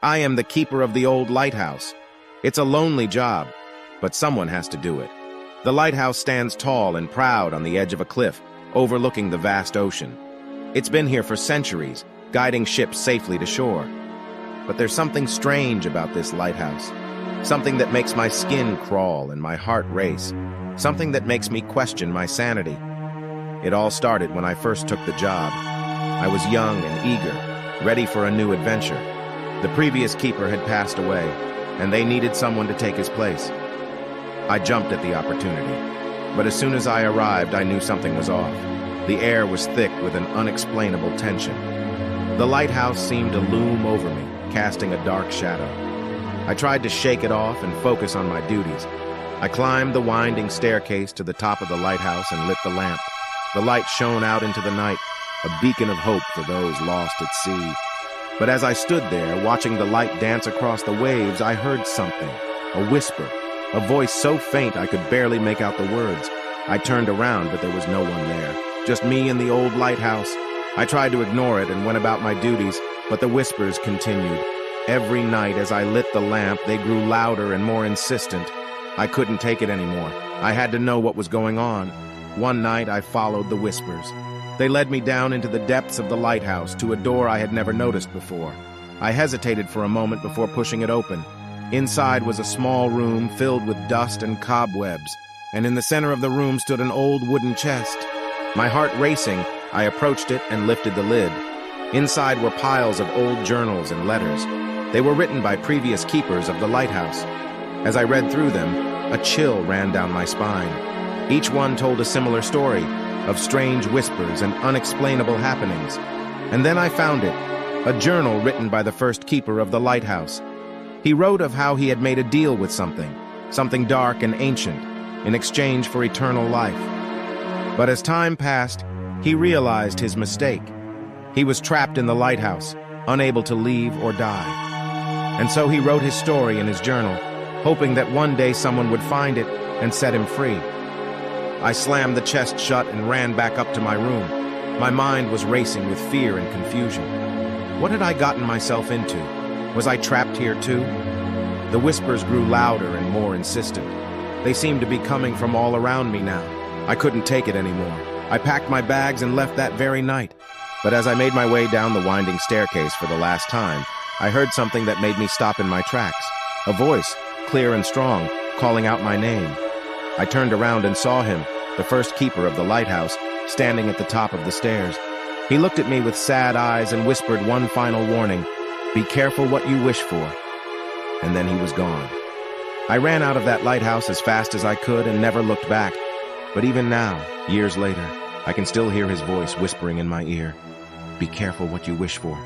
I am the keeper of the Old Lighthouse. It's a lonely job, but someone has to do it. The lighthouse stands tall and proud on the edge of a cliff, overlooking the vast ocean. It's been here for centuries, guiding ships safely to shore. But there's something strange about this lighthouse. Something that makes my skin crawl and my heart race. Something that makes me question my sanity. It all started when I first took the job. I was young and eager, ready for a new adventure. The previous keeper had passed away, and they needed someone to take his place. I jumped at the opportunity, but as soon as I arrived, I knew something was off. The air was thick with an unexplainable tension. The lighthouse seemed to loom over me, casting a dark shadow. I tried to shake it off and focus on my duties. I climbed the winding staircase to the top of the lighthouse and lit the lamp. The light shone out into the night, a beacon of hope for those lost at sea. But as I stood there, watching the light dance across the waves, I heard something, a whisper, a voice so faint I could barely make out the words. I turned around, but there was no one there, just me and the old lighthouse. I tried to ignore it and went about my duties, but the whispers continued. Every night as I lit the lamp, they grew louder and more insistent. I couldn't take it anymore. I had to know what was going on. One night, I followed the whispers. They led me down into the depths of the lighthouse to a door I had never noticed before. I hesitated for a moment before pushing it open. Inside was a small room filled with dust and cobwebs, and in the center of the room stood an old wooden chest. My heart racing, I approached it and lifted the lid. Inside were piles of old journals and letters. They were written by previous keepers of the lighthouse. As I read through them, a chill ran down my spine. Each one told a similar story of strange whispers and unexplainable happenings. And then I found it, a journal written by the first keeper of the lighthouse. He wrote of how he had made a deal with something dark and ancient, in exchange for eternal life. But as time passed, he realized his mistake. He was trapped in the lighthouse, unable to leave or die. And so he wrote his story in his journal, hoping that one day someone would find it and set him free. I slammed the chest shut and ran back up to my room. My mind was racing with fear and confusion. What had I gotten myself into? Was I trapped here too? The whispers grew louder and more insistent. They seemed to be coming from all around me now. I couldn't take it anymore. I packed my bags and left that very night. But as I made my way down the winding staircase for the last time, I heard something that made me stop in my tracks. A voice, clear and strong, calling out my name. I turned around and saw him, the first keeper of the lighthouse, standing at the top of the stairs. He looked at me with sad eyes and whispered one final warning, "Be careful what you wish for." And then he was gone. I ran out of that lighthouse as fast as I could and never looked back. But even now, years later, I can still hear his voice whispering in my ear, "Be careful what you wish for."